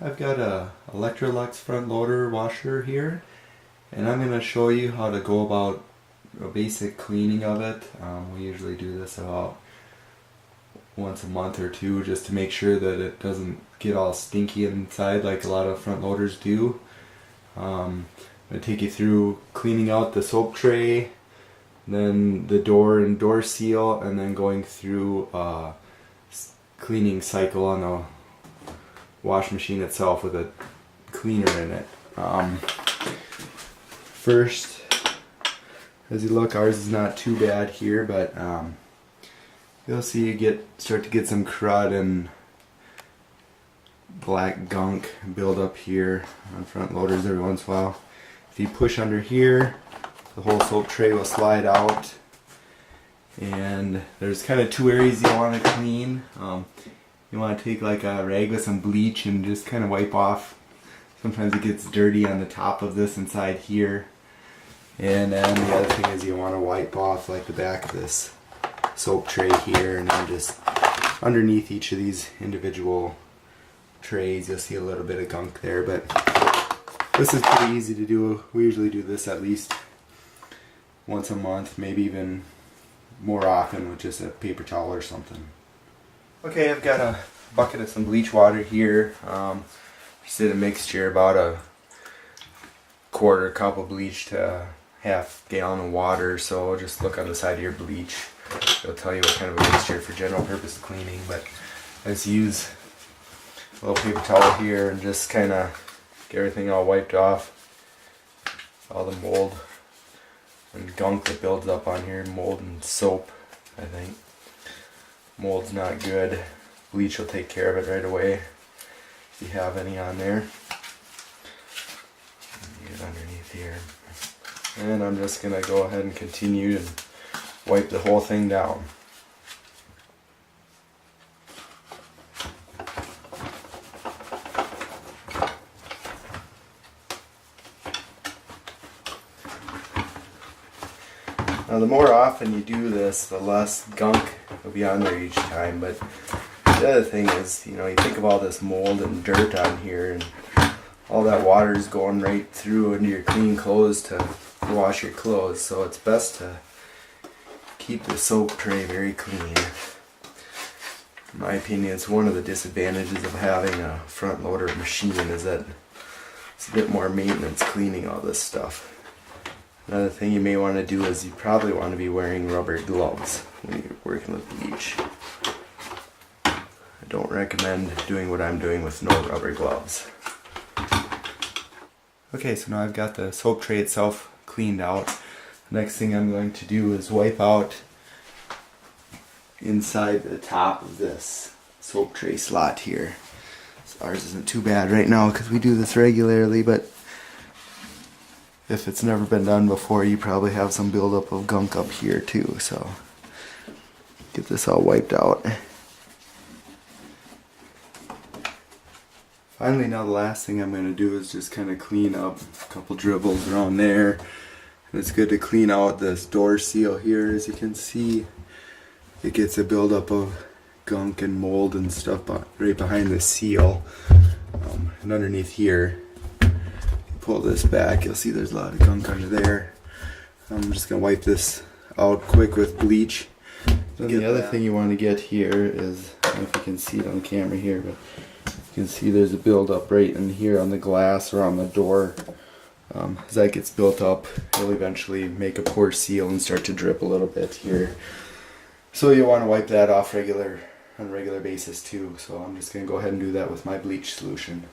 I've got a Electrolux front loader washer here, and I'm going to show you how to go about a basic cleaning of it. We usually do this about once a month or two just to make sure that it doesn't get all stinky inside like a lot of front loaders do. I'm going to take you through cleaning out the soap tray, then the door and door seal, and then going through a cleaning cycle on the wash machine itself with a cleaner in it. First, as you look, ours is not too bad here, but you'll see you start to get some crud and black gunk build up here on front loaders every once in a while. If you push under here, the whole soap tray will slide out, and there's kind of two areas you want to clean. You want to take like a rag with some bleach and just kind of wipe off. Sometimes it gets dirty on the top of this inside here. And then the other thing is you want to wipe off like the back of this soap tray here, and then just underneath each of these individual trays you'll see a little bit of gunk there, but this is pretty easy to do. We usually do this at least once a month, maybe even more often with just a paper towel or something. Okay, I've got a bucket of some bleach water here. Just did a mixture, about a quarter cup of bleach to a half gallon of water, so just look on the side of your bleach. It'll tell you what kind of a mixture for general purpose cleaning, but I just use a little paper towel here and just kind of get everything all wiped off. All the mold and gunk that builds up on here, mold and soap, I think. Mold's not good. Bleach will take care of it right away if you have any on there. Get it underneath here. And I'm just going to go ahead and continue and wipe the whole thing down. Now the more often you do this, the less gunk will be on there each time, but the other thing is, you think of all this mold and dirt on here, and all that water is going right through into your clean clothes to wash your clothes, so it's best to keep the soap tray very clean. In my opinion, it's one of the disadvantages of having a front loader machine is that it's a bit more maintenance cleaning all this stuff. Another thing you may want to do is you probably want to be wearing rubber gloves when you're working with bleach. I don't recommend doing what I'm doing with no rubber gloves. Okay, so now I've got the soap tray itself cleaned out. The next thing I'm going to do is wipe out inside the top of this soap tray slot here. So ours isn't too bad right now because we do this regularly, but if it's never been done before, you probably have some buildup of gunk up here too, so get this all wiped out. Finally, now the last thing I'm going to do is just kind of clean up a couple dribbles around there. And it's good to clean out this door seal here. As you can see, it gets a buildup of gunk and mold and stuff right behind the seal. And underneath here, pull this back, you'll see there's a lot of gunk under there. I'm just going to wipe this out quick with bleach. Then the other thing you want to get here is, I don't know if you can see it on the camera here, but you can see there's a buildup right in here on the glass or on the door. As that gets built up, it'll eventually make a poor seal and start to drip a little bit here. So you want to wipe that off on a regular basis too. So I'm just going to go ahead and do that with my bleach solution.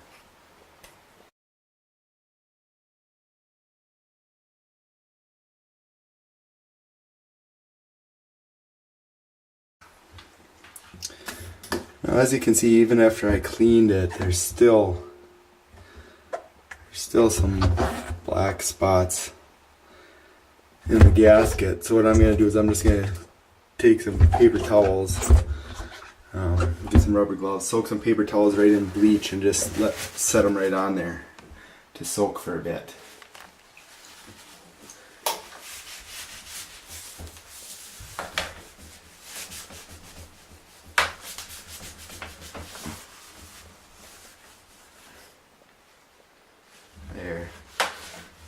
Now, as you can see, even after I cleaned it, there's still some black spots in the gasket. So what I'm going to do is I'm just going to take some paper towels, get some rubber gloves, soak some paper towels right in bleach, and just set them right on there to soak for a bit.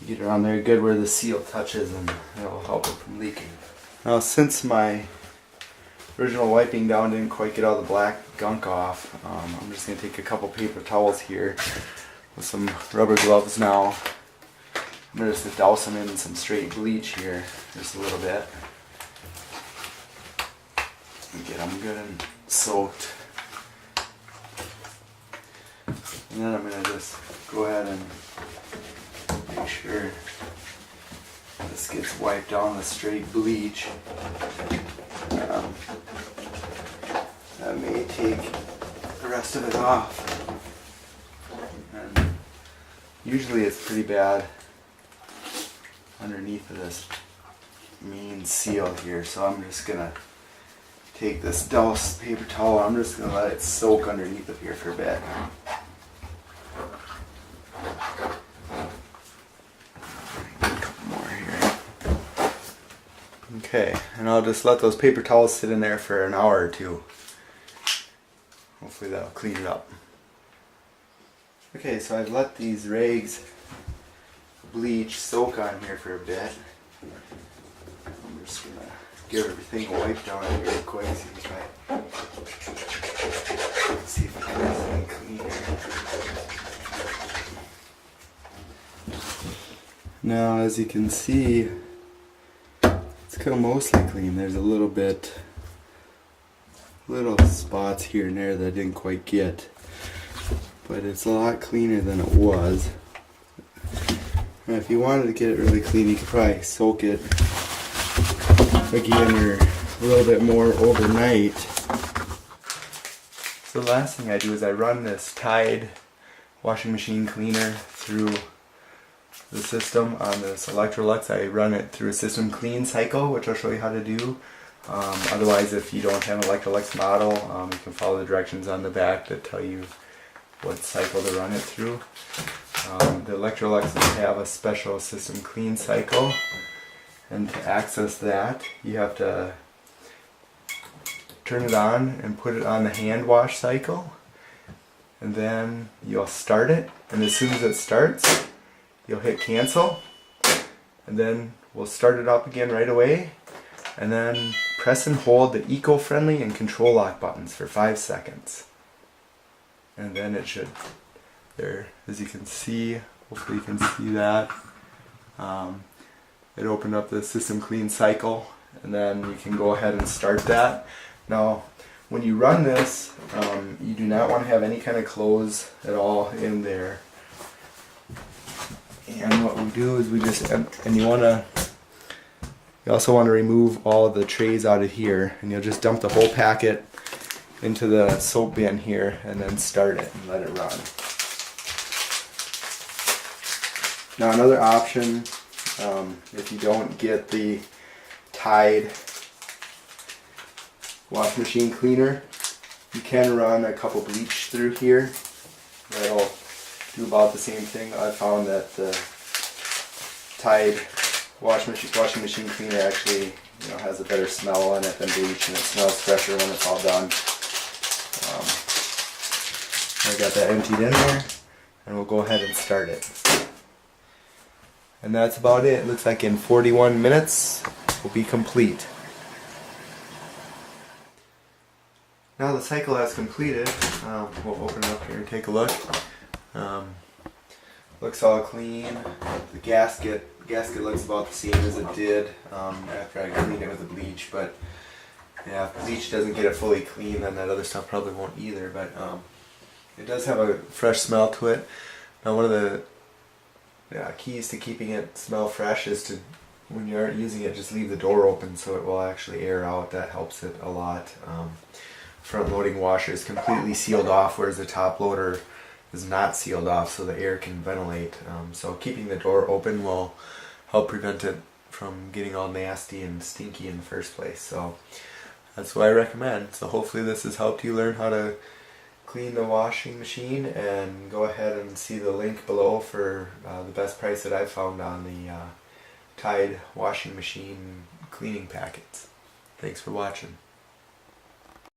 Get it on there good where the seal touches, and that'll help it from leaking. Now, since my original wiping down didn't quite get all the black gunk off, I'm just going to take a couple paper towels here with some rubber gloves now. I'm going to just douse them in some straight bleach here, just a little bit. And get them good and soaked. And then I'm going to just go ahead and make sure this gets wiped down with straight bleach. That may take the rest of it off. And usually it's pretty bad underneath of this main seal here, so I'm just gonna take this doused paper towel. I'm just gonna let it soak underneath of here for a bit. Okay, and I'll just let those paper towels sit in there for an hour or two. Hopefully that'll clean it up. Okay, so I've let these rags bleach soak on here for a bit. I'm just gonna give everything a wipe down on here real quick. See if I can get anything clean. Now, as you can see, it's kind of mostly clean. There's a little spots here and there that I didn't quite get, but it's a lot cleaner than it was. And if you wanted to get it really clean, you could probably soak it again or a little bit more overnight. So the last thing I do is I run this Tide washing machine cleaner through the system on this Electrolux. I run it through a system clean cycle, which I'll show you how to do. Otherwise, if you don't have an Electrolux model, you can follow the directions on the back that tell you what cycle to run it through. The Electroluxes have a special system clean cycle, and to access that, you have to turn it on and put it on the hand wash cycle, and then you'll start it, and as soon as it starts, you'll hit cancel, and then we'll start it up again right away, and then press and hold the eco-friendly and control lock buttons for 5 seconds. And then it should, there, as you can see, hopefully you can see that, it opened up the system clean cycle, and then you can go ahead and start that. Now, when you run this, you do not want to have any kind of clothes at all in there. And what we do is we just, and you also want to remove all of the trays out of here, and you'll just dump the whole packet into the soap bin here and then start it and let it run. Now, another option, if you don't get the Tide wash machine cleaner, you can run a couple bleach through here. That'll do about the same thing. I found that the Tide washing machine cleaner actually, has a better smell on it than bleach, and it smells fresher when it's all done. I got that emptied in there, and we'll go ahead and start it. And that's about it. It looks like in 41 minutes we'll be complete. Now the cycle has completed. We'll open it up here and take a look. Looks all clean. The gasket looks about the same as it did after I cleaned it with the bleach, but yeah, if bleach doesn't get it fully clean, then that other stuff probably won't either, but it does have a fresh smell to it. Now, one of the keys to keeping it smell fresh is to, when you aren't using it, just leave the door open so it will actually air out. That helps it a lot. Front loading washer is completely sealed off, whereas the top loader is not sealed off, so the air can ventilate. So keeping the door open will help prevent it from getting all nasty and stinky in the first place. So that's what I recommend. So hopefully this has helped you learn how to clean the washing machine, and go ahead and see the link below for the best price that I've found on the Tide washing machine cleaning packets. Thanks for watching.